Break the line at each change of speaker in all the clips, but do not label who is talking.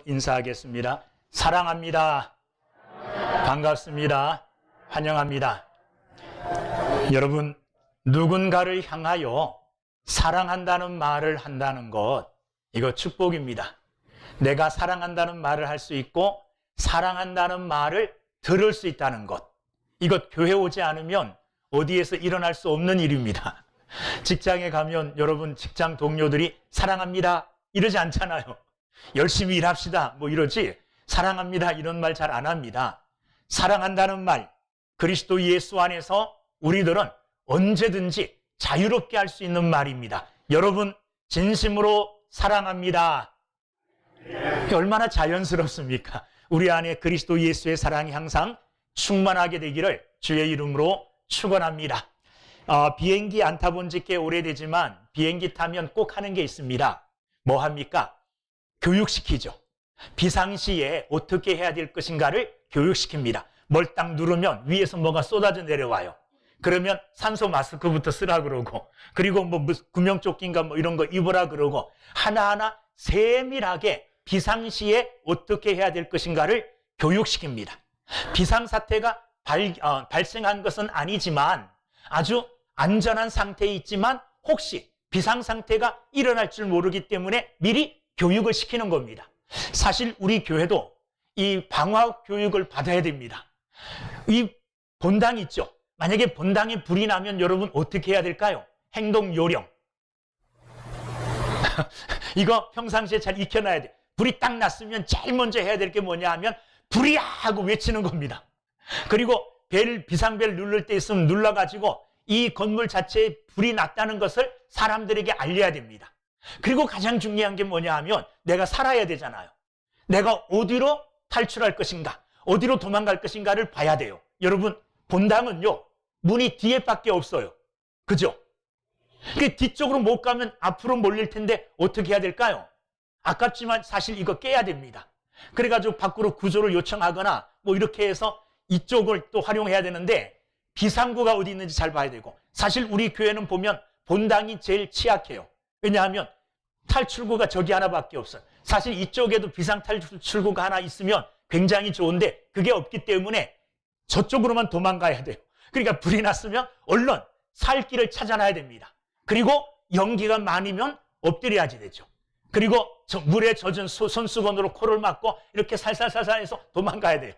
인사하겠습니다. 사랑합니다. 반갑습니다. 환영합니다. 여러분, 누군가를 향하여 사랑한다는 말을 한다는 것, 이거 축복입니다. 내가 사랑한다는 말을 할 수 있고 사랑한다는 말을 들을 수 있다는 것, 이것 교회 오지 않으면 어디에서 일어날 수 없는 일입니다. 직장에 가면 여러분 직장 동료들이 사랑합니다 이러지 않잖아요. 열심히 일합시다 뭐 이러지 사랑합니다 이런 말 잘 안 합니다. 사랑한다는 말, 그리스도 예수 안에서 우리들은 언제든지 자유롭게 할 수 있는 말입니다. 여러분 진심으로 사랑합니다. 얼마나 자연스럽습니까? 우리 안에 그리스도 예수의 사랑이 항상 충만하게 되기를 주의 이름으로 축원합니다. 비행기 안 타본 지 꽤 오래되지만 비행기 타면 꼭 하는 게 있습니다. 뭐 합니까? 교육시키죠. 비상시에 어떻게 해야 될 것인가를 교육시킵니다. 뭘 딱 누르면 위에서 뭐가 쏟아져 내려와요. 그러면 산소 마스크부터 쓰라 그러고, 그리고 뭐 구명조끼인가 뭐 이런 거 입으라 그러고, 하나하나 세밀하게 비상시에 어떻게 해야 될 것인가를 교육시킵니다. 비상사태가 발생한 것은 아니지만 아주 안전한 상태에 있지만 혹시 비상상태가 일어날 줄 모르기 때문에 미리 교육을 시키는 겁니다. 사실 우리 교회도 이 방화 교육을 받아야 됩니다. 이 본당 있죠. 만약에 본당에 불이 나면 여러분 어떻게 해야 될까요? 행동 요령. 이거 평상시에 잘 익혀놔야 돼. 불이 딱 났으면 제일 먼저 해야 될 게 뭐냐 하면 불이야 하고 외치는 겁니다. 그리고 비상벨 누를 때 있으면 눌러가지고 이 건물 자체에 불이 났다는 것을 사람들에게 알려야 됩니다. 그리고 가장 중요한 게 뭐냐 하면 내가 살아야 되잖아요. 내가 어디로 탈출할 것인가, 어디로 도망갈 것인가를 봐야 돼요. 여러분, 본당은요, 문이 뒤에밖에 없어요. 그죠? 그 뒤쪽으로 못 가면 앞으로 몰릴 텐데 어떻게 해야 될까요? 아깝지만 사실 이거 깨야 됩니다. 그래가지고 밖으로 구조를 요청하거나 뭐 이렇게 해서 이쪽을 또 활용해야 되는데 비상구가 어디 있는지 잘 봐야 되고, 사실 우리 교회는 보면 본당이 제일 취약해요. 왜냐하면 탈출구가 저기 하나밖에 없어요. 사실 이쪽에도 비상 탈출구가 하나 있으면 굉장히 좋은데 그게 없기 때문에 저쪽으로만 도망가야 돼요. 그러니까 불이 났으면 얼른 살 길을 찾아놔야 됩니다. 그리고 연기가 많으면 엎드려야지 되죠. 그리고 물에 젖은 손수건으로 코를 막고 이렇게 살살살살 해서 도망가야 돼요.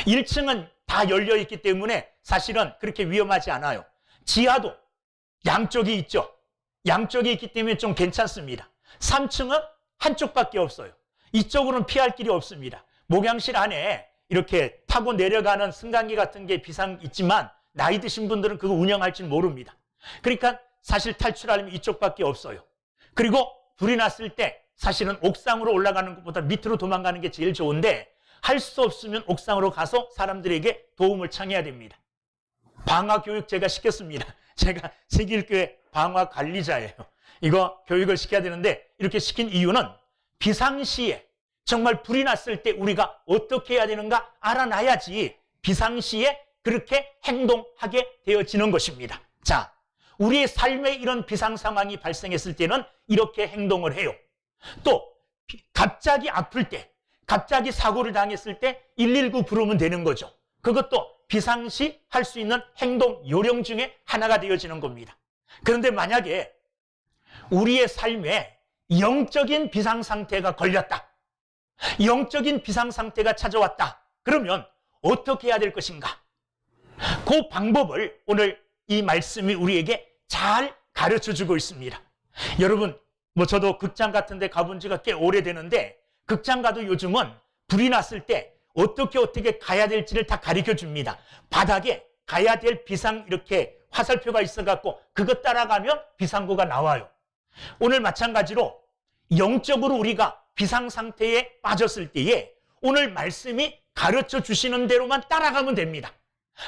1층은 다 열려있기 때문에 사실은 그렇게 위험하지 않아요. 지하도 양쪽이 있죠. 양쪽이 있기 때문에 좀 괜찮습니다. 3층은 한쪽밖에 없어요. 이쪽으로는 피할 길이 없습니다. 목양실 안에 이렇게 타고 내려가는 승강기 같은 게 비상 있지만 나이 드신 분들은 그거 운영할 줄 모릅니다. 그러니까 사실 탈출하려면 이쪽밖에 없어요. 그리고 불이 났을 때 사실은 옥상으로 올라가는 것보다 밑으로 도망가는 게 제일 좋은데 할 수 없으면 옥상으로 가서 사람들에게 도움을 청해야 됩니다. 방화 교육 제가 시켰습니다. 제가 세길교회 방화 관리자예요. 이거 교육을 시켜야 되는데 이렇게 시킨 이유는 비상시에 정말 불이 났을 때 우리가 어떻게 해야 되는가 알아놔야지 비상시에 그렇게 행동하게 되어지는 것입니다. 자, 우리의 삶에 이런 비상 상황이 발생했을 때는 이렇게 행동을 해요. 또 갑자기 아플 때, 갑자기 사고를 당했을 때 119 부르면 되는 거죠. 그것도 비상시 할 수 있는 행동 요령 중에 하나가 되어지는 겁니다. 그런데 만약에 우리의 삶에 영적인 비상 상태가 걸렸다, 영적인 비상 상태가 찾아왔다, 그러면 어떻게 해야 될 것인가? 그 방법을 오늘 이 말씀이 우리에게 잘 가르쳐주고 있습니다. 여러분, 뭐 저도 극장 같은 데 가본 지가 꽤 오래되는데 극장 가도 요즘은 불이 났을 때 어떻게 가야 될지를 다 가르쳐 줍니다. 바닥에 가야 될 비상 이렇게 화살표가 있어갖고 그것 따라가면 비상구가 나와요. 오늘 마찬가지로 영적으로 우리가 비상 상태에 빠졌을 때에 오늘 말씀이 가르쳐 주시는 대로만 따라가면 됩니다.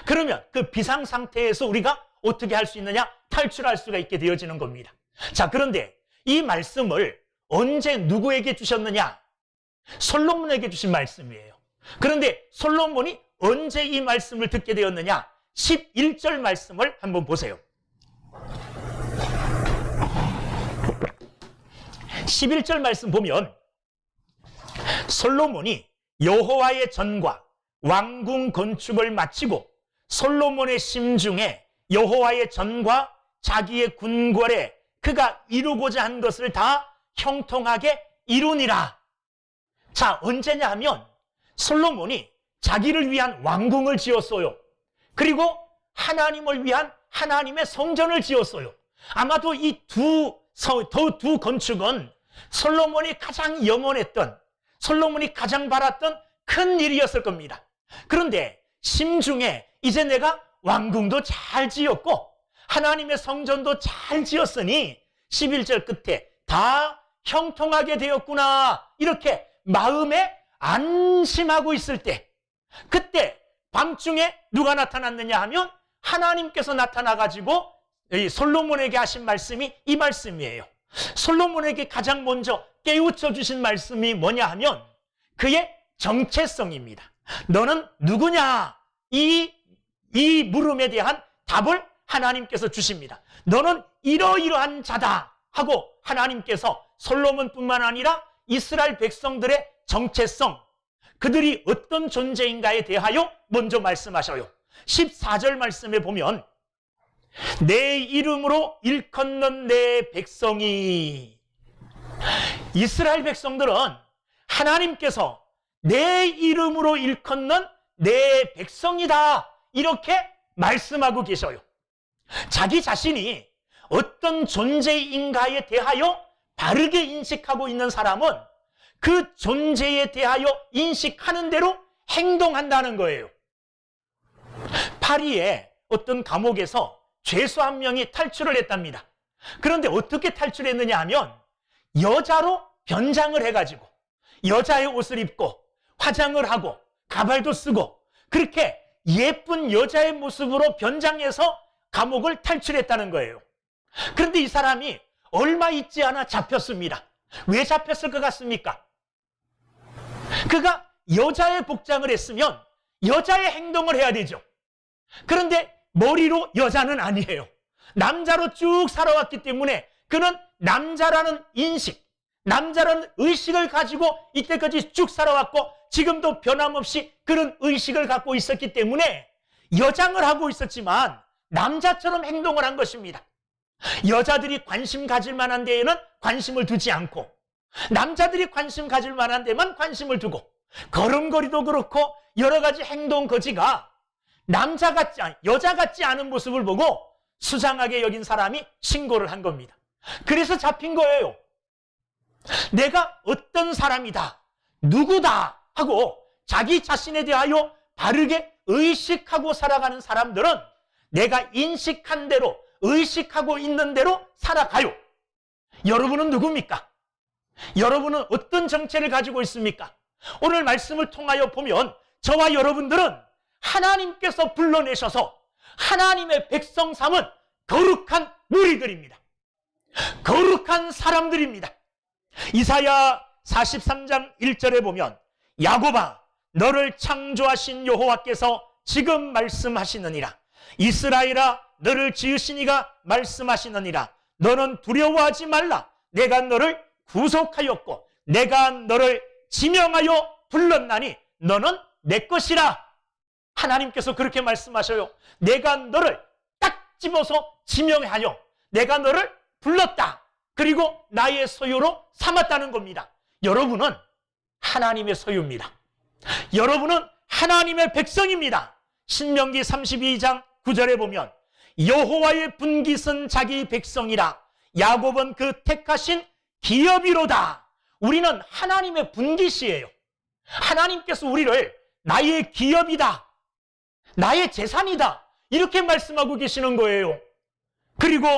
그러면 그 비상 상태에서 우리가 어떻게 할 수 있느냐? 탈출할 수가 있게 되어지는 겁니다. 자, 그런데 이 말씀을 언제 누구에게 주셨느냐? 솔로몬에게 주신 말씀이에요. 그런데 솔로몬이 언제 이 말씀을 듣게 되었느냐? 11절 말씀을 한번 보세요. 11절 말씀 보면 솔로몬이 여호와의 전과 왕궁 건축을 마치고 솔로몬의 심중에 여호와의 전과 자기의 궁궐에 그가 이루고자 한 것을 다 형통하게 이루니라. 자, 언제냐 하면 솔로몬이 자기를 위한 왕궁을 지었어요. 그리고 하나님을 위한 하나님의 성전을 지었어요. 아마도 이 두 건축은 솔로몬이 가장 염원했던, 솔로몬이 가장 바랐던 큰 일이었을 겁니다. 그런데 심중에 이제 내가 왕궁도 잘 지었고 하나님의 성전도 잘 지었으니 11절 끝에 다 형통하게 되었구나, 이렇게 마음에 안심하고 있을 때, 그때 밤중에 누가 나타났느냐 하면 하나님께서 나타나가지고 이 솔로몬에게 하신 말씀이 이 말씀이에요. 솔로몬에게 가장 먼저 깨우쳐 주신 말씀이 뭐냐 하면 그의 정체성입니다. 너는 누구냐? 이 물음에 대한 답을 하나님께서 주십니다. 너는 이러이러한 자다 하고 하나님께서 솔로몬뿐만 아니라 이스라엘 백성들의 정체성, 그들이 어떤 존재인가에 대하여 먼저 말씀하셔요. 14절 말씀에 보면 내 이름으로 일컫는 내 백성이, 이스라엘 백성들은 하나님께서 내 이름으로 일컫는 내 백성이다, 이렇게 말씀하고 계셔요. 자기 자신이 어떤 존재인가에 대하여 바르게 인식하고 있는 사람은 그 존재에 대하여 인식하는 대로 행동한다는 거예요. 파리의 어떤 감옥에서 죄수 한 명이 탈출을 했답니다. 그런데 어떻게 탈출했느냐 하면 여자로 변장을 해가지고 여자의 옷을 입고 화장을 하고 가발도 쓰고 그렇게 예쁜 여자의 모습으로 변장해서 감옥을 탈출했다는 거예요. 그런데 이 사람이 얼마 있지 않아 잡혔습니다. 왜 잡혔을 것 같습니까? 그가 여자의 복장을 했으면 여자의 행동을 해야 되죠. 그런데 머리로 여자는 아니에요. 남자로 쭉 살아왔기 때문에 그는 남자라는 인식, 남자라는 의식을 가지고 이때까지 쭉 살아왔고 지금도 변함없이 그런 의식을 갖고 있었기 때문에 여장을 하고 있었지만 남자처럼 행동을 한 것입니다. 여자들이 관심 가질 만한 데에는 관심을 두지 않고 남자들이 관심 가질 만한 데만 관심을 두고 걸음걸이도 그렇고 여러 가지 행동 거지가 여자 같지 않은 모습을 보고 수상하게 여긴 사람이 신고를 한 겁니다. 그래서 잡힌 거예요. 내가 어떤 사람이다, 누구다 하고 자기 자신에 대하여 바르게 의식하고 살아가는 사람들은 내가 인식한 대로, 의식하고 있는 대로 살아가요. 여러분은 누굽니까? 여러분은 어떤 정체를 가지고 있습니까? 오늘 말씀을 통하여 보면 저와 여러분들은 하나님께서 불러내셔서 하나님의 백성 삼은 거룩한 무리들입니다. 거룩한 사람들입니다. 이사야 43장 1절에 보면 야곱아, 너를 창조하신 여호와께서 지금 말씀하시느니라. 이스라엘아, 너를 지으신 이가 말씀하시느니라. 너는 두려워하지 말라. 내가 너를 구속하였고 내가 너를 지명하여 불렀나니 너는 내 것이라. 하나님께서 그렇게 말씀하셔요. 내가 너를 딱 집어서 지명하여 내가 너를 불렀다. 그리고 나의 소유로 삼았다는 겁니다. 여러분은 하나님의 소유입니다. 여러분은 하나님의 백성입니다. 신명기 32장 9절에 보면 여호와의 분깃은 자기 백성이라. 야곱은 그 택하신 기업이로다. 우리는 하나님의 분깃이에요. 하나님께서 우리를 나의 기업이다, 나의 재산이다, 이렇게 말씀하고 계시는 거예요. 그리고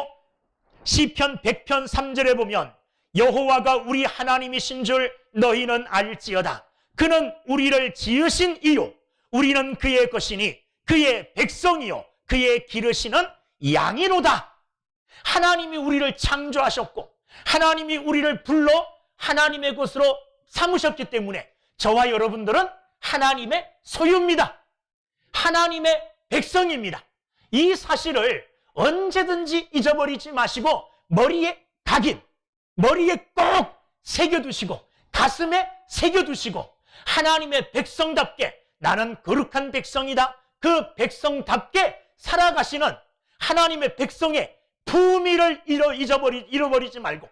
시편 100편 3절에 보면 여호와가 우리 하나님이신 줄 너희는 알지어다. 그는 우리를 지으신 이요 우리는 그의 것이니 그의 백성이요 그의 기르시는 양이로다. 하나님이 우리를 창조하셨고 하나님이 우리를 불러 하나님의 것으로 삼으셨기 때문에 저와 여러분들은 하나님의 소유입니다. 하나님의 백성입니다. 이 사실을 언제든지 잊어버리지 마시고 머리에 꼭 새겨두시고 가슴에 새겨두시고 하나님의 백성답게 나는 거룩한 백성이다. 그 백성답게 살아가시는 하나님의 백성의 품위를 잃어버리지 말고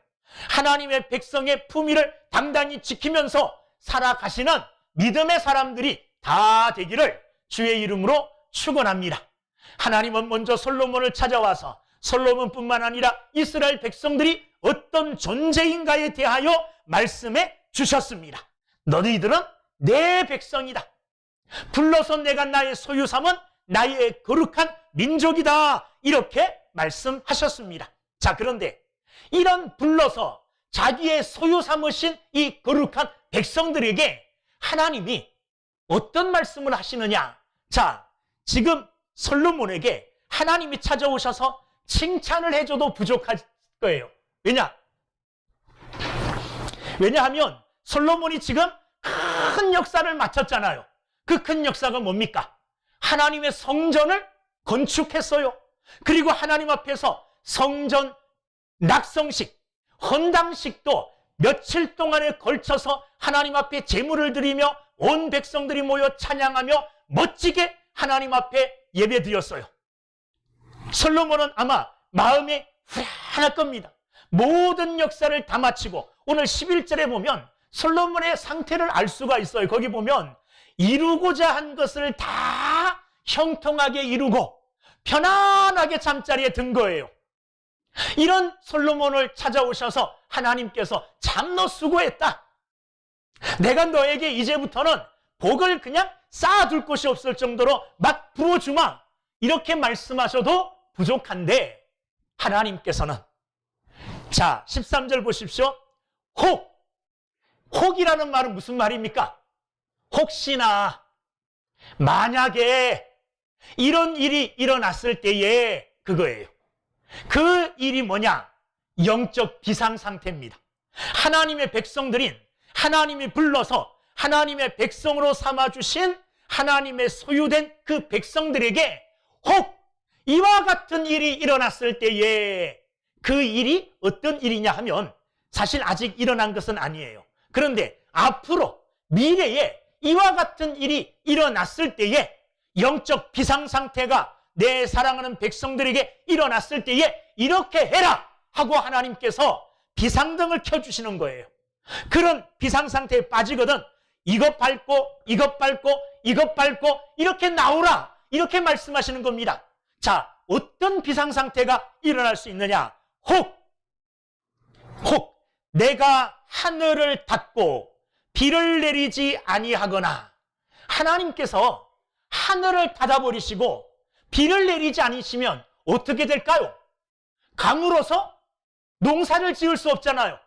하나님의 백성의 품위를 당당히 지키면서 살아가시는 믿음의 사람들이 다 되기를 주의 이름으로 축원합니다. 하나님은 먼저 솔로몬을 찾아와서 솔로몬뿐만 아니라 이스라엘 백성들이 어떤 존재인가에 대하여 말씀해 주셨습니다. 너희들은 내 백성이다. 불러서 내가 나의 소유 삼은 나의 거룩한 민족이다. 이렇게 말씀하셨습니다. 자, 그런데 이런 불러서 자기의 소유 삼으신 이 거룩한 백성들에게 하나님이 어떤 말씀을 하시느냐? 자, 지금 솔로몬에게 하나님이 찾아오셔서 칭찬을 해줘도 부족할 거예요. 왜냐하면 솔로몬이 지금 큰 역사를 마쳤잖아요. 그 큰 역사가 뭡니까? 하나님의 성전을 건축했어요. 그리고 하나님 앞에서 성전 낙성식, 헌당식도 며칠 동안에 걸쳐서 하나님 앞에 제물을 드리며 온 백성들이 모여 찬양하며 멋지게 하나님 앞에 예배드렸어요. 솔로몬은 아마 마음이 후련할 겁니다. 모든 역사를 다 마치고 오늘 11절에 보면 솔로몬의 상태를 알 수가 있어요. 거기 보면 이루고자 한 것을 다 형통하게 이루고 편안하게 잠자리에 든 거예요. 이런 솔로몬을 찾아오셔서 하나님께서 참 너 수고했다. 내가 너에게 이제부터는 복을 그냥 쌓아둘 곳이 없을 정도로 막 부어주마. 이렇게 말씀하셔도 부족한데 하나님께서는 자 13절 보십시오. 혹이라는 말은 무슨 말입니까? 혹시나 만약에 이런 일이 일어났을 때에 그거예요. 그 일이 뭐냐? 영적 비상상태입니다. 하나님의 백성들인 하나님이 불러서 하나님의 백성으로 삼아주신 하나님의 소유된 그 백성들에게 혹 이와 같은 일이 일어났을 때에 그 일이 어떤 일이냐 하면 사실 아직 일어난 것은 아니에요. 그런데 앞으로 미래에 이와 같은 일이 일어났을 때에 영적 비상상태가 내 사랑하는 백성들에게 일어났을 때에 이렇게 해라 하고 하나님께서 비상등을 켜주시는 거예요. 그런 비상상태에 빠지거든 이것 밟고 이것 밟고 이것 밟고 이렇게 나오라 이렇게 말씀하시는 겁니다. 자, 어떤 비상상태가 일어날 수 있느냐? 혹 내가 하늘을 닫고 비를 내리지 아니하거나 하나님께서 하늘을 닫아버리시고 비를 내리지 않으시면 어떻게 될까요? 감으로서 농사를 지을 수 없잖아요.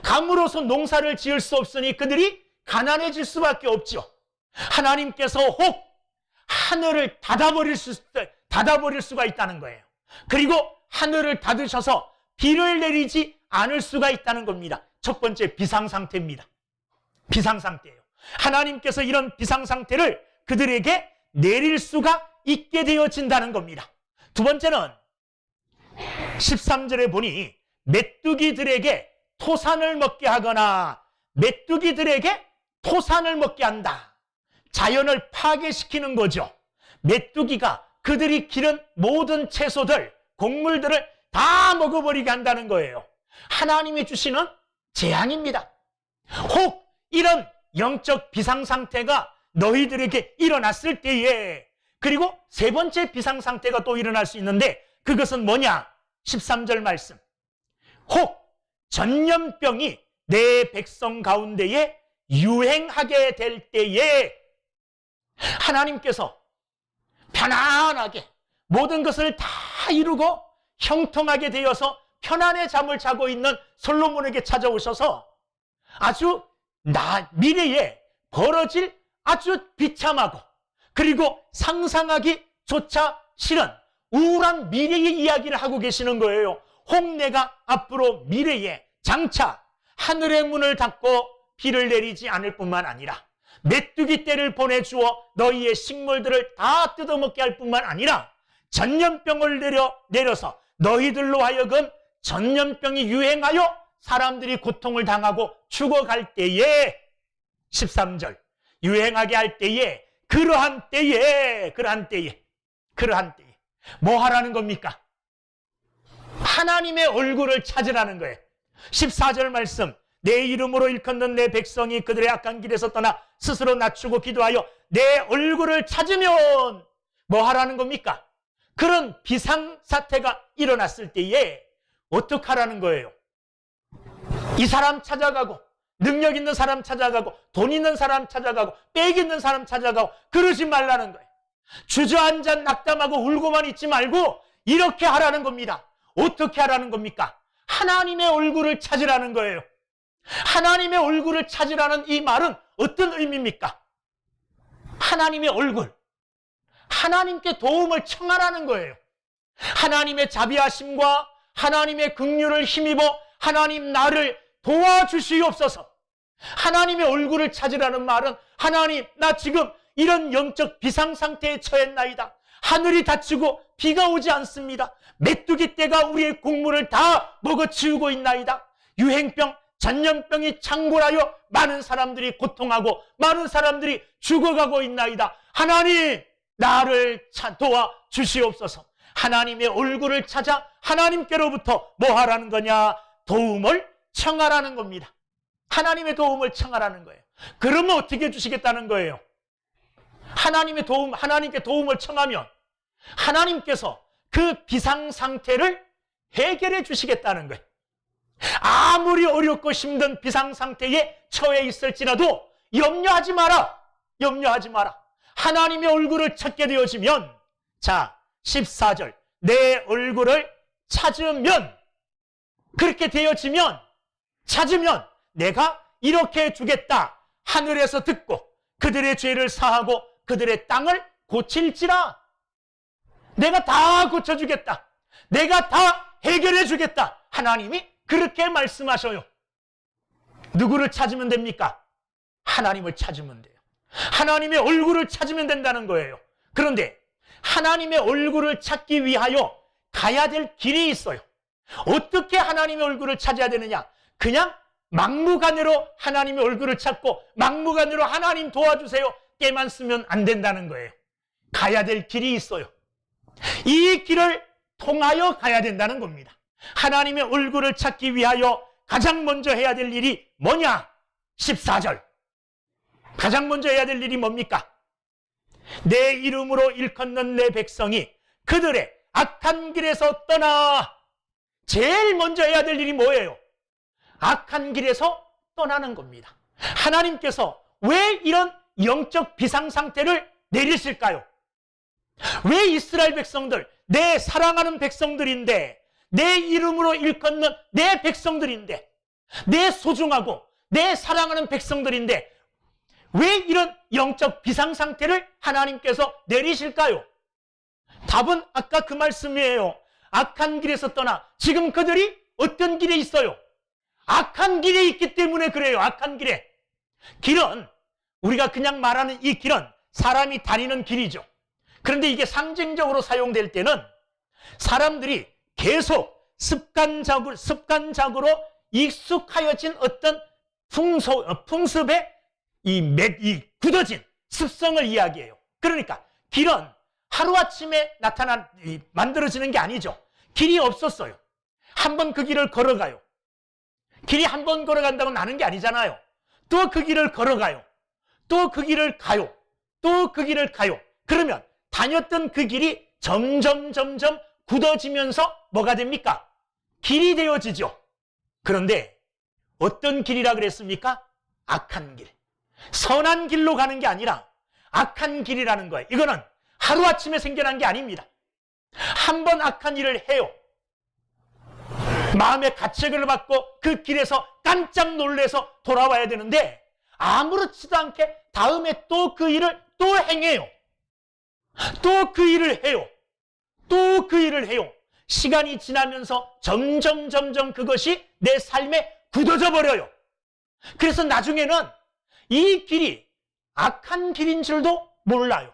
감으로서 농사를 지을 수 없으니 그들이 가난해질 수밖에 없죠. 하나님께서 혹 하늘을 닫아버릴 수가 있다는 거예요. 그리고 하늘을 닫으셔서 비를 내리지 않을 수가 있다는 겁니다. 첫 번째 비상상태입니다. 비상상태예요. 하나님께서 이런 비상상태를 그들에게 내릴 수가 있게 되어진다는 겁니다. 두 번째는 13절에 보니 메뚜기들에게 토산을 먹게 하거나 메뚜기들에게 토산을 먹게 한다. 자연을 파괴시키는 거죠. 메뚜기가 그들이 기른 모든 채소들, 곡물들을 다 먹어버리게 한다는 거예요. 하나님이 주시는 재앙입니다. 혹 이런 영적 비상상태가 너희들에게 일어났을 때에 그리고 세 번째 비상상태가 또 일어날 수 있는데 그것은 뭐냐? 13절 말씀. 혹 전염병이 내 백성 가운데에 유행하게 될 때에 하나님께서 편안하게 모든 것을 다 이루고 형통하게 되어서 편안의 잠을 자고 있는 솔로몬에게 찾아오셔서 아주 미래에 벌어질 아주 비참하고 그리고 상상하기조차 싫은 우울한 미래의 이야기를 하고 계시는 거예요. 혹 내가 앞으로 미래에 장차 하늘의 문을 닫고 비를 내리지 않을 뿐만 아니라 메뚜기 떼를 보내주어 너희의 식물들을 다 뜯어먹게 할 뿐만 아니라 전염병을 내려서 너희들로 하여금 전염병이 유행하여 사람들이 고통을 당하고 죽어갈 때에 13절. 유행하게 할 때에, 그러한 때에 뭐 하라는 겁니까? 하나님의 얼굴을 찾으라는 거예요. 14절 말씀. 내 이름으로 일컫는 내 백성이 그들의 악한 길에서 떠나 스스로 낮추고 기도하여 내 얼굴을 찾으면 뭐 하라는 겁니까? 그런 비상사태가 일어났을 때에 어떻게 하라는 거예요? 이 사람 찾아가고, 능력 있는 사람 찾아가고, 돈 있는 사람 찾아가고, 빽 있는 사람 찾아가고, 그러지 말라는 거예요. 주저앉아 낙담하고 울고만 있지 말고 이렇게 하라는 겁니다. 어떻게 하라는 겁니까? 하나님의 얼굴을 찾으라는 거예요. 하나님의 얼굴을 찾으라는 이 말은 어떤 의미입니까? 하나님의 얼굴, 하나님께 도움을 청하라는 거예요. 하나님의 자비하심과 하나님의 긍휼을 힘입어 하나님 나를 도와주시옵소서. 하나님의 얼굴을 찾으라는 말은 하나님, 나 지금 이런 영적 비상상태에 처했나이다. 하늘이 닫히고 비가 오지 않습니다. 메뚜기 떼가 우리의 곡물을 다 먹어치우고 있나이다. 유행병, 전염병이 창궐하여 많은 사람들이 고통하고 많은 사람들이 죽어가고 있나이다. 하나님, 나를 도와주시옵소서. 하나님의 얼굴을 찾아 하나님께로부터 뭐 하라는 거냐? 도움을 청하라는 겁니다. 하나님의 도움을 청하라는 거예요. 그러면 어떻게 해주시겠다는 거예요? 하나님께 도움을 청하면 하나님께서 그 비상상태를 해결해 주시겠다는 거예요. 아무리 어렵고 힘든 비상상태에 처해 있을지라도 염려하지 마라. 염려하지 마라. 하나님의 얼굴을 찾게 되어지면, 자, 14절. 내 얼굴을 찾으면, 그렇게 되어지면, 찾으면 내가 이렇게 해주겠다. 하늘에서 듣고 그들의 죄를 사하고 그들의 땅을 고칠지라. 내가 다 고쳐주겠다. 내가 다 해결해 주겠다. 하나님이 그렇게 말씀하셔요. 누구를 찾으면 됩니까? 하나님을 찾으면 돼요. 하나님의 얼굴을 찾으면 된다는 거예요. 그런데 하나님의 얼굴을 찾기 위하여 가야 될 길이 있어요. 어떻게 하나님의 얼굴을 찾아야 되느냐? 그냥 막무가내로 하나님의 얼굴을 찾고 막무가내로 하나님 도와주세요 때만 쓰면 안 된다는 거예요. 가야 될 길이 있어요. 이 길을 통하여 가야 된다는 겁니다. 하나님의 얼굴을 찾기 위하여 가장 먼저 해야 될 일이 뭐냐? 14절. 가장 먼저 해야 될 일이 뭡니까? 내 이름으로 일컫는 내 백성이 그들의 악한 길에서 떠나. 제일 먼저 해야 될 일이 뭐예요? 악한 길에서 떠나는 겁니다. 하나님께서 왜 이런 영적 비상상태를 내리실까요? 왜 이스라엘 백성들, 내 사랑하는 백성들인데, 내 이름으로 일컫는 내 백성들인데, 내 소중하고 내 사랑하는 백성들인데 왜 이런 영적 비상상태를 하나님께서 내리실까요? 답은 아까 그 말씀이에요. 악한 길에서 떠나. 지금 그들이 어떤 길에 있어요? 악한 길에 있기 때문에 그래요. 악한 길에. 길은, 우리가 그냥 말하는 이 길은 사람이 다니는 길이죠. 그런데 이게 상징적으로 사용될 때는 사람들이 계속 습관적으로 익숙하여진 어떤 풍습의 이 굳어진 습성을 이야기해요. 그러니까 길은 하루아침에 만들어지는 게 아니죠. 길이 없었어요. 한번 그 길을 걸어가요. 길이 한 번 걸어간다고 나는 게 아니잖아요. 또 그 길을 걸어가요. 또 그 길을 가요. 또 그 길을 가요. 그러면 다녔던 그 길이 점점 굳어지면서 뭐가 됩니까? 길이 되어지죠. 그런데 어떤 길이라 그랬습니까? 악한 길. 선한 길로 가는 게 아니라 악한 길이라는 거예요. 이거는 하루아침에 생겨난 게 아닙니다. 한 번 악한 일을 해요. 마음의 가책을 받고 그 길에서 깜짝 놀래서 돌아와야 되는데 아무렇지도 않게 다음에 또 그 일을 또 행해요. 또 그 일을 해요. 또 그 일을 해요. 시간이 지나면서 점점 그것이 내 삶에 굳어져 버려요. 그래서 나중에는 이 길이 악한 길인 줄도 몰라요.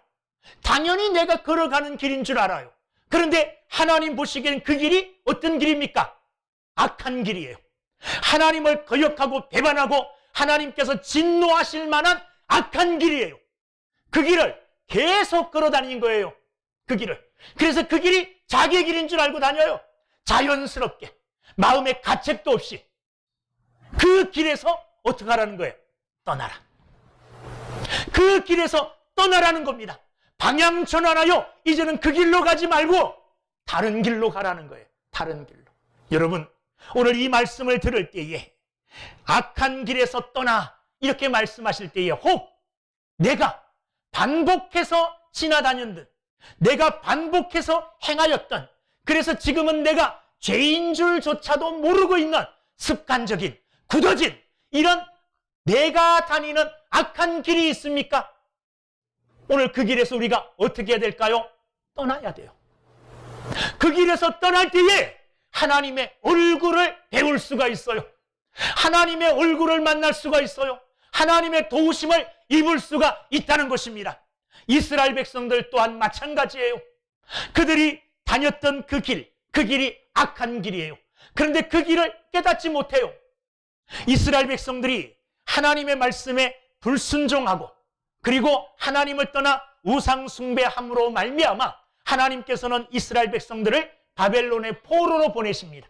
당연히 내가 걸어가는 길인 줄 알아요. 그런데 하나님 보시기엔 그 길이 어떤 길입니까? 악한 길이에요. 하나님을 거역하고 배반하고 하나님께서 진노하실 만한 악한 길이에요. 그 길을 계속 걸어 다닌 거예요. 그 길을. 그래서 그 길이 자기의 길인 줄 알고 다녀요. 자연스럽게 마음에 가책도 없이. 그 길에서 어떻게 하라는 거예요? 떠나라. 그 길에서 떠나라는 겁니다. 방향 전환하여 이제는 그 길로 가지 말고 다른 길로 가라는 거예요. 다른 길로. 여러분, 오늘 이 말씀을 들을 때에 악한 길에서 떠나 이렇게 말씀하실 때에 혹 내가 반복해서 지나다녔던, 내가 반복해서 행하였던, 그래서 지금은 내가 죄인 줄조차도 모르고 있는 습관적인, 굳어진 이런 내가 다니는 악한 길이 있습니까? 오늘 그 길에서 우리가 어떻게 해야 될까요? 떠나야 돼요. 그 길에서 떠날 때에 하나님의 얼굴을 배울 수가 있어요. 하나님의 얼굴을 만날 수가 있어요. 하나님의 도우심을 입을 수가 있다는 것입니다. 이스라엘 백성들 또한 마찬가지예요. 그들이 다녔던 그 길이 악한 길이에요. 그런데 그 길을 깨닫지 못해요. 이스라엘 백성들이 하나님의 말씀에 불순종하고 그리고 하나님을 떠나 우상 숭배함으로 말미암아 하나님께서는 이스라엘 백성들을 바벨론의 포로로 보내십니다.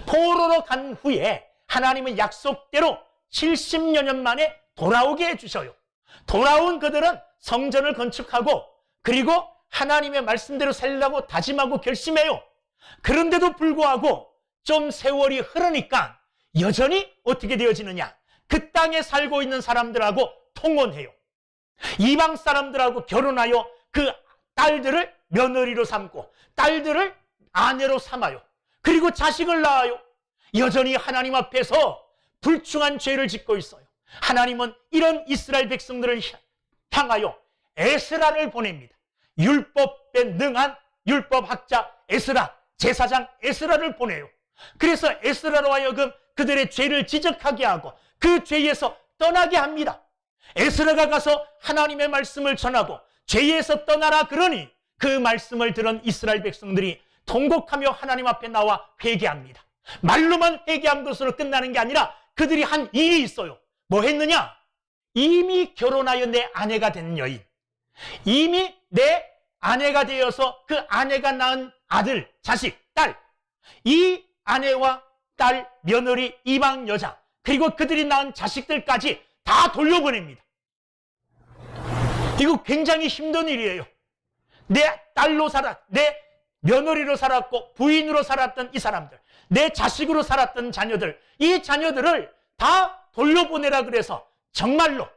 포로로 간 후에 하나님은 약속대로 70여 년 만에 돌아오게 해주셔요. 돌아온 그들은 성전을 건축하고 그리고 하나님의 말씀대로 살려고 다짐하고 결심해요. 그런데도 불구하고 좀 세월이 흐르니까 여전히 어떻게 되어지느냐? 그 땅에 살고 있는 사람들하고 통혼해요. 이방 사람들하고 결혼하여 그 딸들을 며느리로 삼고 딸들을 아내로 삼아요. 그리고 자식을 낳아요. 여전히 하나님 앞에서 불충한 죄를 짓고 있어요. 하나님은 이런 이스라엘 백성들을 향하여 에스라를 보냅니다. 율법에 능한 율법학자 에스라, 제사장 에스라를 보내요. 그래서 에스라로 하여금 그들의 죄를 지적하게 하고 그 죄에서 떠나게 합니다. 에스라가 가서 하나님의 말씀을 전하고 죄에서 떠나라 그러니 그 말씀을 들은 이스라엘 백성들이 통곡하며 하나님 앞에 나와 회개합니다. 말로만 회개한 것으로 끝나는 게 아니라 그들이 한 일이 있어요. 뭐 했느냐? 이미 결혼하여 내 아내가 된 여인, 이미 내 아내가 되어서 그 아내가 낳은 아들, 자식, 딸, 이 아내와 딸, 며느리, 이방 여자, 그리고 그들이 낳은 자식들까지 다 돌려보냅니다. 이거 굉장히 힘든 일이에요. 내 딸로 내 며느리로 살았고 부인으로 살았던 이 사람들, 내 자식으로 살았던 자녀들, 이 자녀들을 다 돌려보내라 그래서 정말로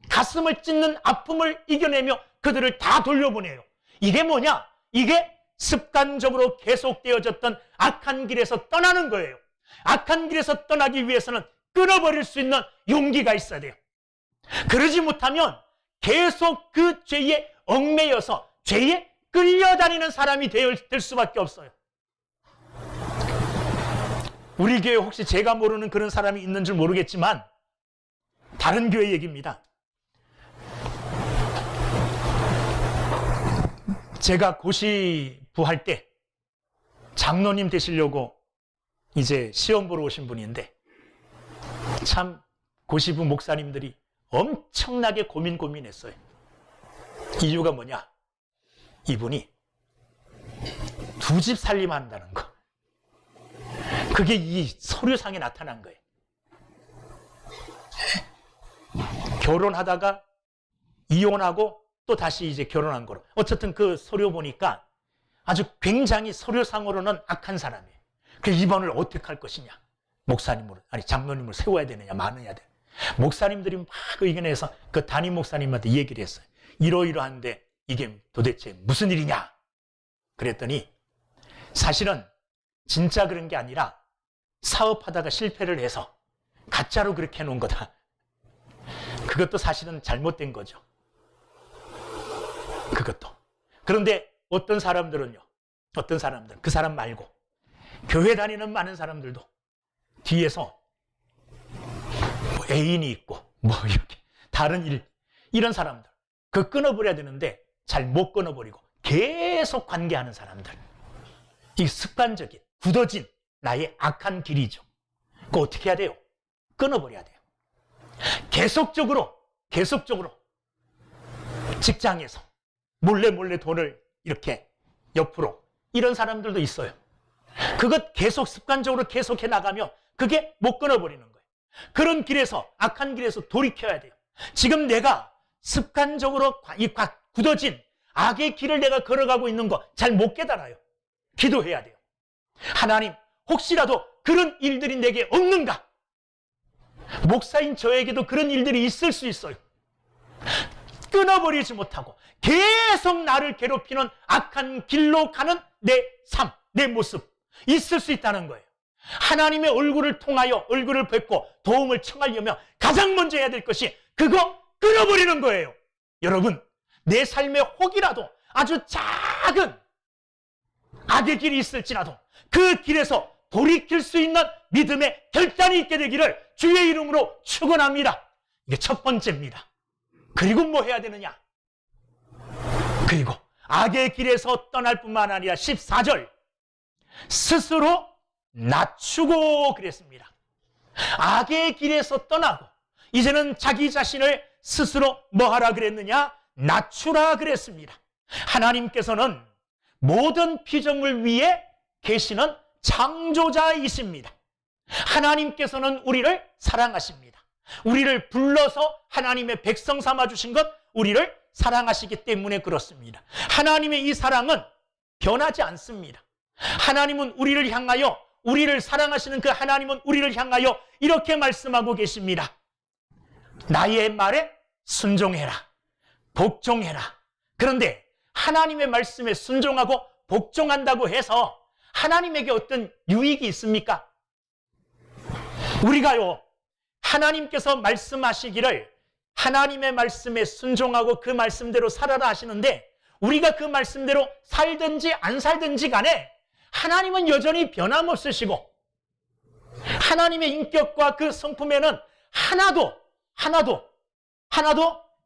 가슴을 찢는 아픔을 이겨내며 그들을 다 돌려보내요. 이게 뭐냐? 이게 습관적으로 계속되어졌던 악한 길에서 떠나는 거예요. 악한 길에서 떠나기 위해서는 끊어버릴 수 있는 용기가 있어야 돼요. 그러지 못하면 계속 그 죄에 얽매여서 죄에 끌려다니는 사람이 될 수밖에 없어요. 우리 교회 혹시 제가 모르는 그런 사람이 있는 줄 모르겠지만 다른 교회 얘기입니다. 제가 고시부 할 때 장로님 되시려고 이제 시험 보러 오신 분인데 참 고시부 목사님들이 엄청나게 고민했어요. 이유가 뭐냐? 이분이 두 집 살림한다는 거. 그게 이 서류상에 나타난 거예요. 결혼하다가 이혼하고 또 다시 이제 결혼한 거로. 어쨌든 그 서류 보니까 아주 굉장히 서류상으로는 악한 사람이에요. 그래서 이번을 어떻게 할 것이냐? 목사님으로, 아니 장로님을 세워야 되느냐 마느냐. 목사님들이 막 의견해서 그 담임 목사님한테 얘기를 했어요. 이러이러한데 이게 도대체 무슨 일이냐? 그랬더니 사실은 진짜 그런 게 아니라 사업하다가 실패를 해서 가짜로 그렇게 해놓은 거다. 그것도 사실은 잘못된 거죠. 그것도. 그런데 어떤 사람들은요, 어떤 사람들, 그 사람 말고 교회 다니는 많은 사람들도 뒤에서 뭐 애인이 있고 뭐 이렇게 다른 일, 이런 사람들 그 끊어버려야 되는데 잘 못 끊어버리고 계속 관계하는 사람들, 이 습관적인 굳어진 나의 악한 길이죠. 그거 어떻게 해야 돼요? 끊어버려야 돼요. 계속적으로 직장에서 몰래 돈을 이렇게 옆으로, 이런 사람들도 있어요. 그것 계속 습관적으로 계속해 나가며 그게 못 끊어버리는 거예요. 그런 길에서, 악한 길에서 돌이켜야 돼요. 지금 내가 습관적으로 굳어진 악의 길을 내가 걸어가고 있는 거 잘 못 깨달아요. 기도해야 돼요. 하나님, 혹시라도 그런 일들이 내게 없는가? 목사인 저에게도 그런 일들이 있을 수 있어요. 끊어버리지 못하고 계속 나를 괴롭히는 악한 길로 가는 내 삶, 내 모습 있을 수 있다는 거예요. 하나님의 얼굴을 통하여 얼굴을 뵙고 도움을 청하려면 가장 먼저 해야 될 것이 그거 끊어버리는 거예요. 여러분, 내 삶에 혹이라도 아주 작은 악의 길이 있을지라도 그 길에서 돌이킬 수 있는 믿음의 결단이 있게 되기를 주의 이름으로 축원합니다. 이게 첫 번째입니다. 그리고 뭐 해야 되느냐? 그리고 악의 길에서 떠날 뿐만 아니라 14절, 스스로 낮추고 그랬습니다. 악의 길에서 떠나고 이제는 자기 자신을 스스로 뭐 하라 그랬느냐? 낮추라 그랬습니다. 하나님께서는 모든 피조물 위에 계시는 창조자이십니다. 하나님께서는 우리를 사랑하십니다. 우리를 불러서 하나님의 백성 삼아주신 것, 우리를 사랑하시기 때문에 그렇습니다. 하나님의 이 사랑은 변하지 않습니다. 하나님은 우리를 향하여, 우리를 사랑하시는 그 하나님은 우리를 향하여 이렇게 말씀하고 계십니다. 나의 말에 순종해라, 복종해라. 그런데 하나님의 말씀에 순종하고 복종한다고 해서 하나님에게 어떤 유익이 있습니까? 우리가요, 하나님께서 말씀하시기를 하나님의 말씀에 순종하고 그 말씀대로 살아라 하시는데, 우리가 그 말씀대로 살든지 안 살든지 간에 하나님은 여전히 변함없으시고 하나님의 인격과 그 성품에는 하나도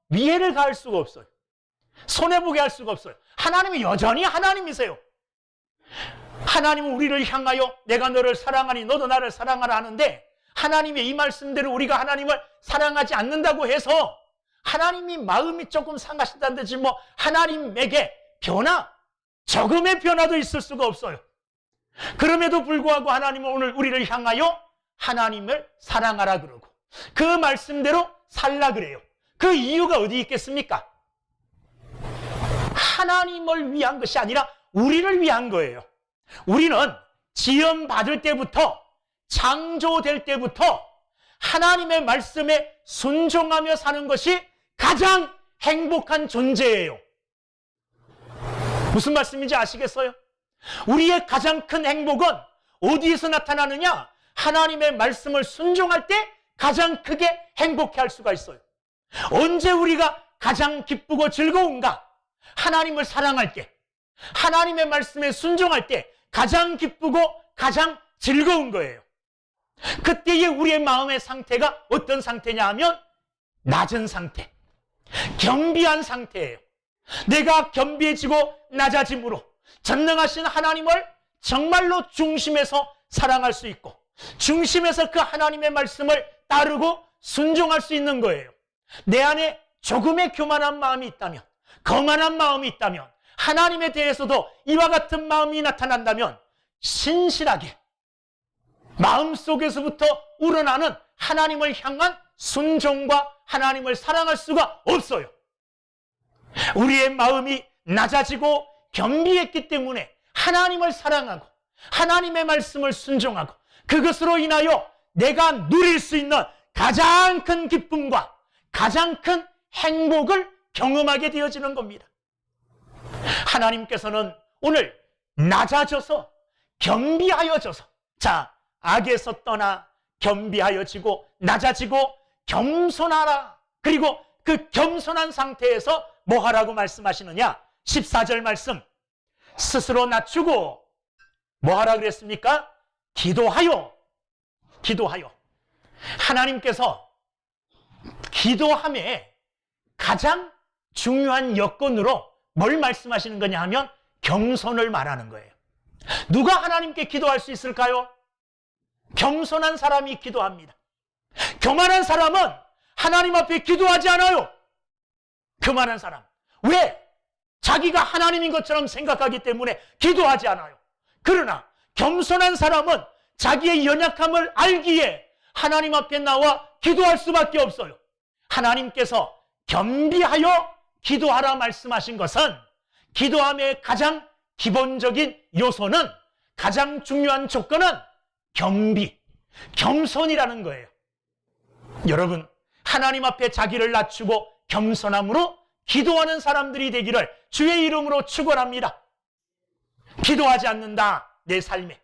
위해를 가할 수가 없어요. 손해보게 할 수가 없어요. 하나님이 여전히 하나님이세요. 하나님은 우리를 향하여 내가 너를 사랑하니 너도 나를 사랑하라 하는데, 하나님의 이 말씀대로 우리가 하나님을 사랑하지 않는다고 해서 하나님이 마음이 조금 상하신다든지 뭐 하나님에게 조금의 변화도 있을 수가 없어요. 그럼에도 불구하고 하나님은 오늘 우리를 향하여 하나님을 사랑하라 그러고 그 말씀대로 살라 그래요. 그 이유가 어디 있겠습니까? 하나님을 위한 것이 아니라 우리를 위한 거예요. 우리는 지음받을 때부터, 창조될 때부터 하나님의 말씀에 순종하며 사는 것이 가장 행복한 존재예요. 무슨 말씀인지 아시겠어요? 우리의 가장 큰 행복은 어디에서 나타나느냐? 하나님의 말씀을 순종할 때 가장 크게 행복해 할 수가 있어요. 언제 우리가 가장 기쁘고 즐거운가? 하나님을 사랑할 때, 하나님의 말씀에 순종할 때 가장 기쁘고 가장 즐거운 거예요. 그때의 우리의 마음의 상태가 어떤 상태냐 하면 낮은 상태, 겸비한 상태예요. 내가 겸비해지고 낮아짐으로 전능하신 하나님을 정말로 중심에서 사랑할 수 있고 중심에서 그 하나님의 말씀을 따르고 순종할 수 있는 거예요. 내 안에 조금의 교만한 마음이 있다면, 거만한 마음이 있다면, 하나님에 대해서도 이와 같은 마음이 나타난다면 신실하게 마음속에서부터 우러나는 하나님을 향한 순종과 하나님을 사랑할 수가 없어요. 우리의 마음이 낮아지고 겸비했기 때문에 하나님을 사랑하고 하나님의 말씀을 순종하고 그것으로 인하여 내가 누릴 수 있는 가장 큰 기쁨과 가장 큰 행복을 경험하게 되어지는 겁니다. 하나님께서는 오늘 낮아져서 겸비하여져서, 자, 악에서 떠나 겸비하여지고 낮아지고 겸손하라. 그리고 그 겸손한 상태에서 뭐 하라고 말씀하시느냐? 14절 말씀, 스스로 낮추고 뭐 하라 그랬습니까? 기도하여. 하나님께서 기도함에 가장 중요한 여건으로 뭘 말씀하시는 거냐 하면 겸손을 말하는 거예요. 누가 하나님께 기도할 수 있을까요? 겸손한 사람이 기도합니다. 교만한 사람은 하나님 앞에 기도하지 않아요. 교만한 사람. 왜? 자기가 하나님인 것처럼 생각하기 때문에 기도하지 않아요. 그러나 겸손한 사람은 자기의 연약함을 알기에 하나님 앞에 나와 기도할 수밖에 없어요. 하나님께서 겸비하여 기도하라 말씀하신 것은 기도함의 가장 기본적인 요소는, 가장 중요한 조건은 겸비, 겸손이라는 거예요. 여러분, 하나님 앞에 자기를 낮추고 겸손함으로 기도하는 사람들이 되기를 주의 이름으로 축원합니다. 기도하지 않는다, 내 삶에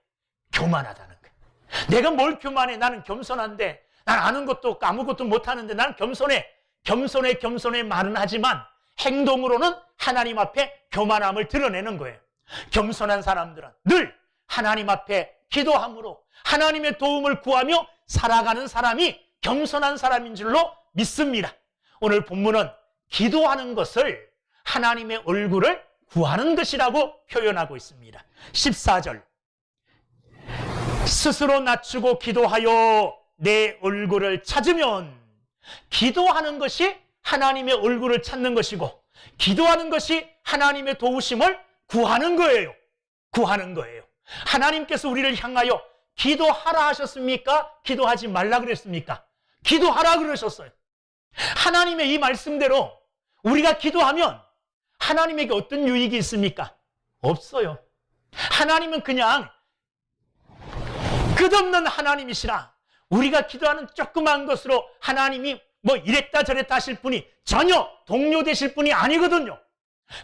교만하다는 거예요. 내가 뭘 교만해? 나는 겸손한데, 난 아는 것도 없고 아무것도 못하는데 나는 겸손해. 겸손해 말은 하지만 행동으로는 하나님 앞에 교만함을 드러내는 거예요. 겸손한 사람들은 늘 하나님 앞에 기도함으로 하나님의 도움을 구하며 살아가는 사람이 겸손한 사람인 줄로 믿습니다. 오늘 본문은 기도하는 것을 하나님의 얼굴을 구하는 것이라고 표현하고 있습니다. 14절, 스스로 낮추고 기도하여 내 얼굴을 찾으면, 기도하는 것이 하나님의 얼굴을 찾는 것이고 기도하는 것이 하나님의 도우심을 구하는 거예요. 구하는 거예요. 하나님께서 우리를 향하여 기도하라 하셨습니까? 기도하지 말라 그랬습니까? 기도하라 그러셨어요. 하나님의 이 말씀대로 우리가 기도하면 하나님에게 어떤 유익이 있습니까? 없어요. 하나님은 그냥 끝없는 하나님이시라 우리가 기도하는 조그만 것으로 하나님이 뭐 이랬다 저랬다 하실 분이 전혀 동료되실 분이 아니거든요.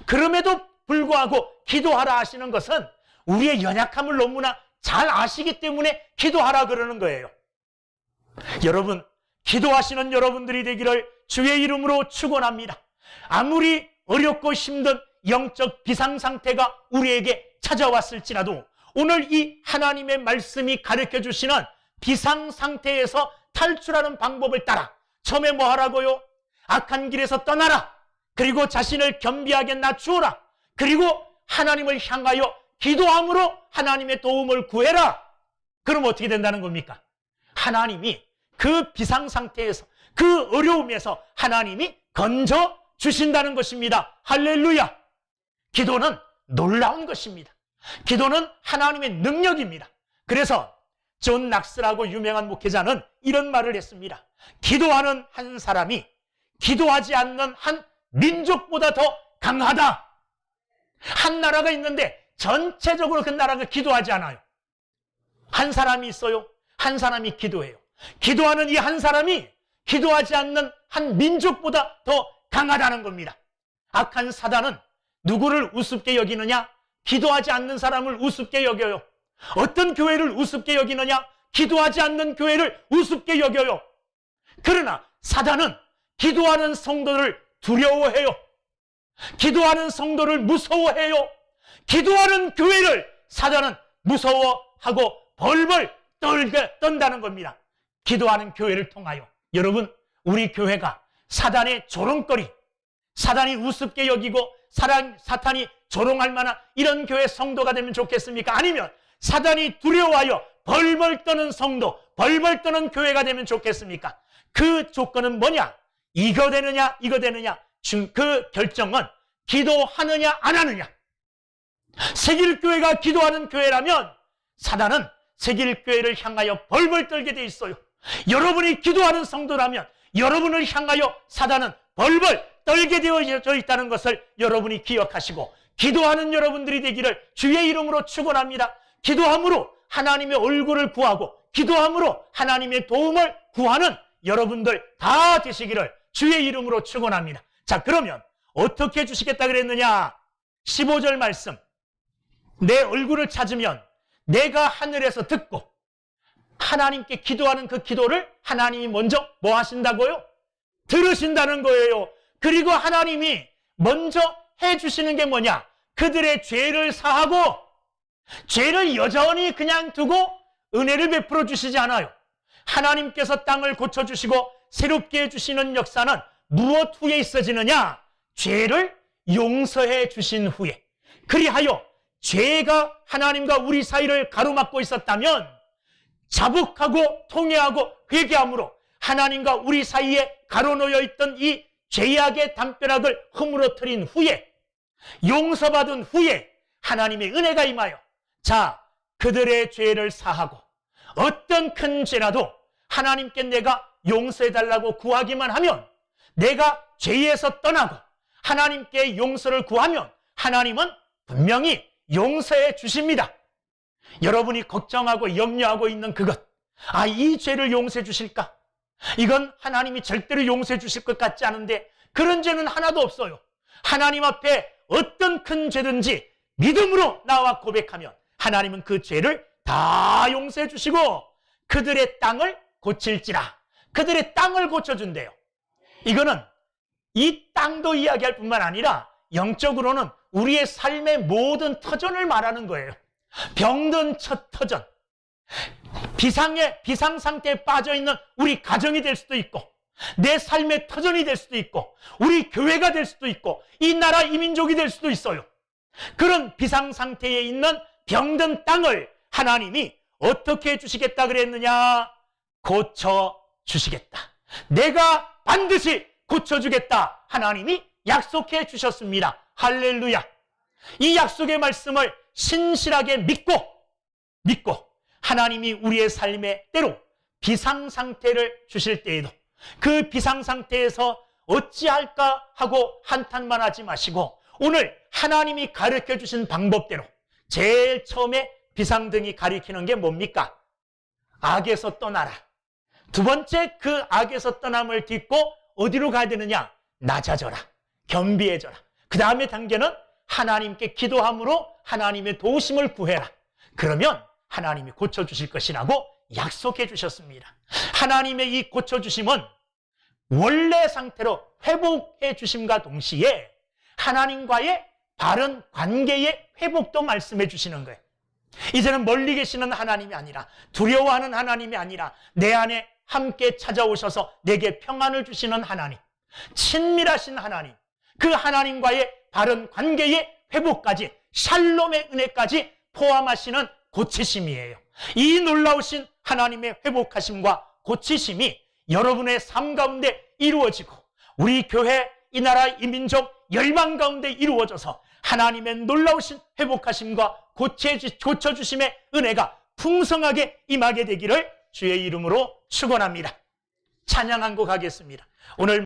그럼에도 불구하고 기도하라 하시는 것은 우리의 연약함을 너무나 잘 아시기 때문에 기도하라 그러는 거예요. 여러분, 기도하시는 여러분들이 되기를 주의 이름으로 축원합니다. 아무리 어렵고 힘든 영적 비상 상태가 우리에게 찾아왔을지라도 오늘 이 하나님의 말씀이 가르쳐 주시는 비상 상태에서 탈출하는 방법을 따라 처음에 뭐 하라고요? 악한 길에서 떠나라. 그리고 자신을 겸비하게 낮추어라. 그리고 하나님을 향하여 기도함으로 하나님의 도움을 구해라. 그럼 어떻게 된다는 겁니까? 하나님이 그 비상 상태에서, 그 어려움에서 하나님이 건져 주신다는 것입니다. 할렐루야. 기도는 놀라운 것입니다. 기도는 하나님의 능력입니다. 그래서 존 낙스라고 유명한 목회자는 이런 말을 했습니다. 기도하는 한 사람이 기도하지 않는 한 민족보다 더 강하다. 한 나라가 있는데 전체적으로 그 나라가 기도하지 않아요. 한 사람이 있어요. 한 사람이 기도해요. 기도하는 이 한 사람이 기도하지 않는 한 민족보다 더 강하다는 겁니다. 악한 사단은 누구를 우습게 여기느냐? 기도하지 않는 사람을 우습게 여겨요. 어떤 교회를 우습게 여기느냐? 기도하지 않는 교회를 우습게 여겨요. 그러나 사단은 기도하는 성도를 두려워해요. 기도하는 성도를 무서워해요. 기도하는 교회를 사단은 무서워하고 벌벌 떤다는 겁니다. 기도하는 교회를 통하여 여러분, 우리 교회가 사단의 조롱거리, 사단이 우습게 여기고 사탄이 조롱할 만한 이런 교회 성도가 되면 좋겠습니까? 아니면 사단이 두려워하여 벌벌 떠는 성도, 벌벌 떠는 교회가 되면 좋겠습니까? 그 조건은 뭐냐? 이거 되느냐 이거 되느냐, 그 결정은 기도하느냐 안 하느냐. 새길교회가 기도하는 교회라면 사단은 새길교회를 향하여 벌벌 떨게 돼 있어요. 여러분이 기도하는 성도라면 여러분을 향하여 사단은 벌벌 떨게 되어져 있다는 것을 여러분이 기억하시고, 기도하는 여러분들이 되기를 주의 이름으로 축원합니다. 기도함으로 하나님의 얼굴을 구하고 기도함으로 하나님의 도움을 구하는 여러분들 다 되시기를 주의 이름으로 축원합니다. 자, 그러면 어떻게 해주시겠다 그랬느냐? 15절 말씀, 내 얼굴을 찾으면 내가 하늘에서 듣고, 하나님께 기도하는 그 기도를 하나님이 먼저 뭐 하신다고요? 들으신다는 거예요. 그리고 하나님이 먼저 해주시는 게 뭐냐? 그들의 죄를 사하고, 죄를 여전히 그냥 두고 은혜를 베풀어 주시지 않아요. 하나님께서 땅을 고쳐주시고 새롭게 해주시는 역사는 무엇 후에 있어지느냐? 죄를 용서해 주신 후에. 그리하여 죄가 하나님과 우리 사이를 가로막고 있었다면 자복하고 통회하고 회개함으로 하나님과 우리 사이에 가로놓여 있던 이 죄악의 담벼락을 허물어뜨린 후에, 용서받은 후에 하나님의 은혜가 임하여 자, 그들의 죄를 사하고 어떤 큰 죄라도 하나님께 내가 용서해달라고 구하기만 하면, 내가 죄에서 떠나고 하나님께 용서를 구하면 하나님은 분명히 용서해 주십니다. 여러분이 걱정하고 염려하고 있는 그것, 이 죄를 용서해 주실까? 이건 하나님이 절대로 용서해 주실 것 같지 않은데, 그런 죄는 하나도 없어요. 하나님 앞에 어떤 큰 죄든지 믿음으로 나와 고백하면 하나님은 그 죄를 다 용서해 주시고 그들의 땅을 고칠지라. 그들의 땅을 고쳐준대요. 이거는 이 땅도 이야기할 뿐만 아니라 영적으로는 우리의 삶의 모든 터전을 말하는 거예요. 병든 첫 터전, 비상 상태에 빠져 있는 우리 가정이 될 수도 있고, 내 삶의 터전이 될 수도 있고, 우리 교회가 될 수도 있고, 이 나라 이 민족이 될 수도 있어요. 그런 비상 상태에 있는 병든 땅을 하나님이 어떻게 해주시겠다 그랬느냐? 고쳐주시겠다. 내가 반드시 고쳐주겠다. 하나님이 약속해 주셨습니다. 할렐루야. 이 약속의 말씀을 신실하게 믿고 하나님이 우리의 삶에 때로 비상상태를 주실 때에도 그 비상상태에서 어찌할까 하고 한탄만 하지 마시고, 오늘 하나님이 가르쳐 주신 방법대로 제일 처음에 비상등이 가리키는 게 뭡니까? 악에서 떠나라. 두 번째, 그 악에서 떠남을 딛고 어디로 가야 되느냐? 낮아져라. 겸비해져라. 그 다음에 단계는 하나님께 기도함으로 하나님의 도우심을 구해라. 그러면 하나님이 고쳐주실 것이라고 약속해 주셨습니다. 하나님의 이 고쳐주심은 원래 상태로 회복해 주심과 동시에 하나님과의 바른 관계의 회복도 말씀해 주시는 거예요. 이제는 멀리 계시는 하나님이 아니라, 두려워하는 하나님이 아니라 내 안에 함께 찾아오셔서 내게 평안을 주시는 하나님, 친밀하신 하나님, 그 하나님과의 바른 관계의 회복까지, 샬롬의 은혜까지 포함하시는 고치심이에요. 이 놀라우신 하나님의 회복하심과 고치심이 여러분의 삶 가운데 이루어지고 우리 교회, 이 나라, 이 민족, 열방 가운데 이루어져서 하나님의 놀라우신 회복하심과 고쳐주심의 은혜가 풍성하게 임하게 되기를 주의 이름으로 축원합니다. 찬양한 곡 하겠습니다. 오늘